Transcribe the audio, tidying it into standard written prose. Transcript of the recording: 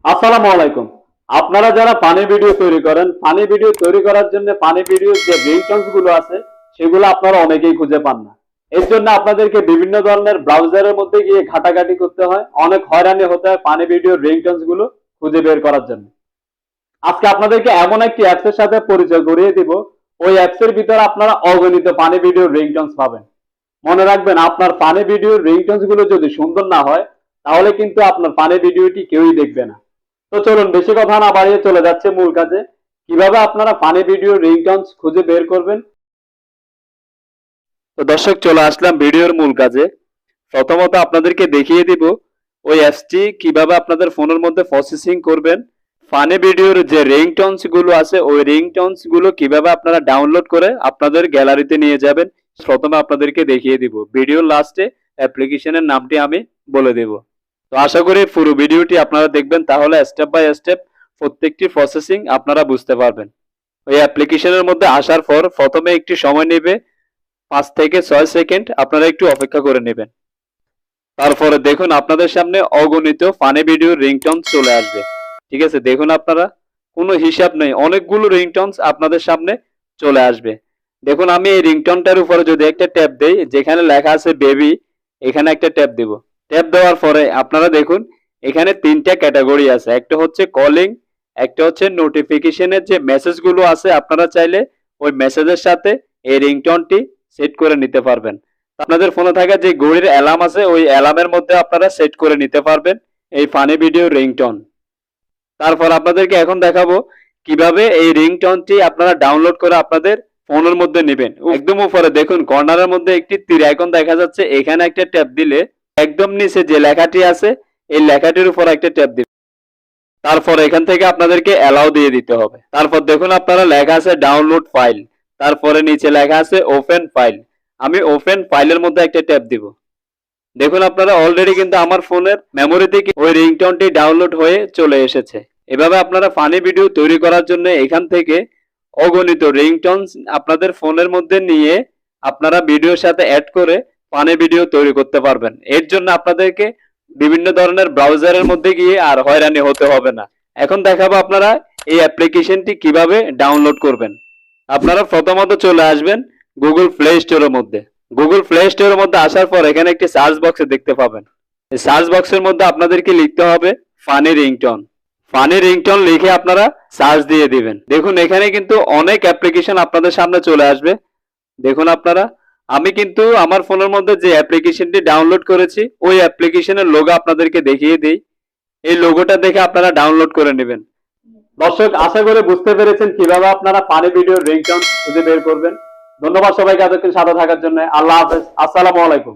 আসসালামু আলাইকুম। আপনারা যারা ফানি ভিডিও তৈরি করেন, ফানি ভিডিও তৈরি করার জন্য ফানি ভিডিওর যে রিংটোনস গুলো আছে সেগুলো আপনারা অনেকেই খুঁজে পান না। এর জন্য আপনাদেরকে বিভিন্ন ধরনের ব্রাউজারের মধ্যে গিয়ে ঘাটাঘাটি করতে হয়, অনেক হয়রানি হতে হয় ফানি ভিডিওর রিংটোনস গুলো খুঁজে বের করার জন্য। আজকে আপনাদেরকে এমন একটি অ্যাপস এর সাথে পরিচয় করিয়ে দিব, ওই অ্যাপস এর ভিতরে আপনারা অগণিত ফানি ভিডিওর রিংটোনস পাবেন। মনে রাখবেন, আপনার ফানি ভিডিওর রিংটোনস গুলো যদি সুন্দর না হয় তাহলে কিন্তু আপনার ফানি ভিডিওটি কেউই দেখবে না। তো চলুন বেশি কথা না বাড়িয়ে চলে যাচ্ছে মূল কাজে, কিভাবে আপনারা ফানি ভিডিও রিংটোনস খুঁজে বের করবেন। তো দর্শক, চলে আসলাম ভিডিওর মূল কাজে। প্রথমত আপনাদেরকে দেখিয়ে দিব ওই অ্যাপসটি কিভাবে আপনাদের ফোনের মধ্যে প্রসেসিং করবেন। ফানি ভিডিওর যে রিংটোনস গুলো আছে ওই রিংটোনস গুলো কিভাবে আপনারা ডাউনলোড করে আপনাদের গ্যালারিতে নিয়ে যাবেন, প্রথমে আপনাদেরকে দেখিয়ে দিব। ভিডিওর লাস্টে অ্যাপ্লিকেশনের নামটি আমি বলে দেব। তো আশা করি পুরো ভিডিওটি আপনারা দেখবেন, তাহলে স্টেপ বাই স্টেপ প্রত্যেকটি প্রসেসিং আপনারা বুঝতে পারবেন। ওই অ্যাপ্লিকেশনের মধ্যে আসার পর প্রথমে একটি সময় নেবে 5 থেকে 6 সেকেন্ড, আপনারা একটু অপেক্ষা করে নেবেন। তারপরে দেখুন আপনাদের সামনে অগণিত ফানি ভিডিওর রিংটোন চলে আসবে। ঠিক আছে, দেখুন আপনারা কোনো হিসাব নেই, অনেকগুলো রিংটোনস আপনাদের সামনে চলে আসবে। দেখুন আমি এই রিংটোনটার উপরে যদি একটা ট্যাপ দেই, যেখানে লেখা আছে বেবি, এখানে একটা ট্যাপ দিব। ট্যাপ দেওয়ার পরে আপনারা দেখুন এখানে 3টা ক্যাটাগরি আছে। একটা হচ্ছে কলিং, একটা হচ্ছে নোটিফিকেশনের যে মেসেজগুলো আছে, আপনারা চাইলে ওই মেসেজের সাথে এই রিংটোনটি সেট করে নিতে পারবেন। আপনাদের ফোনে থাকা যে ঘড়ির অ্যালার্ম আছে ওই অ্যালার্মের মধ্যে আপনারা সেট করে নিতে পারবেন এই ফানি ভিডিও রিংটোন। তারপর আপনাদেরকে এখন দেখাবো কিভাবে এই রিংটোনটি আপনারা ডাউনলোড করে আপনাদের ফোনের মধ্যে নেবেন। একদম উপরে দেখুন কর্নারের মধ্যে একটি তীর আইকন দেখা যাচ্ছে, এখানে একটা ট্যাপ দিলে একদম নিচে যে লেখাটি আছে এই লেখাটির উপর একটা ট্যাপ দিবেন। তারপর এখান থেকে আপনাদেরকে অ্যালাউ দিয়ে দিতে হবে। তারপর দেখুন আপনারা লেখা আছে ডাউনলোড ফাইল, তারপরে নিচে লেখা আছে ওপেন ফাইল। আমি ওপেন ফাইলের মধ্যে একটা ট্যাপ দিব। দেখুন আপনারা অলরেডি কিন্তু আমার ফোনের মেমোরি থেকে ওই রিংটোনটি ডাউনলোড হয়ে চলে এসেছে। এভাবে আপনারা ফানি ভিডিও তৈরি করার জন্য এখান থেকে অগণিত রিংটোনস আপনাদের ফোনের মধ্যে নিয়ে আপনারা ভিডিওর সাথে অ্যাড করে ফানি ভিডিও তৈরি করতে পারবেন। এর জন্য আপনাদেরকে বিভিন্ন ধরনের ব্রাউজারের মধ্যে গিয়ে আর হয়রানি হতে হবে না। এখন দেখাবো আপনারা এই অ্যাপ্লিকেশনটি কিভাবে ডাউনলোড করবেন। আপনারা প্রথমত চলে আসবেন গুগল প্লে স্টোরের মধ্যে। গুগল প্লে স্টোরের মধ্যে আসার পর এখানে একটি সার্চ বক্সে দেখতে পাবেন। এই সার্চ বক্সের মধ্যে আপনাদেরকে লিখতে হবে ফানি রিংটোন। ফানি রিংটোন লিখে আপনারা সার্চ দিয়ে দিবেন। দেখুন এখানে কিন্তু অনেক অ্যাপ্লিকেশন আপনাদের সামনে চলে আসবে। দেখুন আপনারা, আমি কিন্তু আমার ফোনের মধ্যে যে অ্যাপ্লিকেশনটি ডাউনলোড করেছি ওই অ্যাপ্লিকেশনের লোগো আপনাদেরকে দেখিয়ে দিই। এই লোগোটা দেখে আপনারা ডাউনলোড করে নেবেন। দর্শক, আশা করে বুঝতে পেরেছেন কিভাবে আপনারা ফানি ভিডিও রিংটোন খুঁজে বের করবেন। ধন্যবাদ সবাইকে এতক্ষণ সাথে থাকার জন্য। আল্লাহ হাফেজ, আসসালামু আলাইকুম।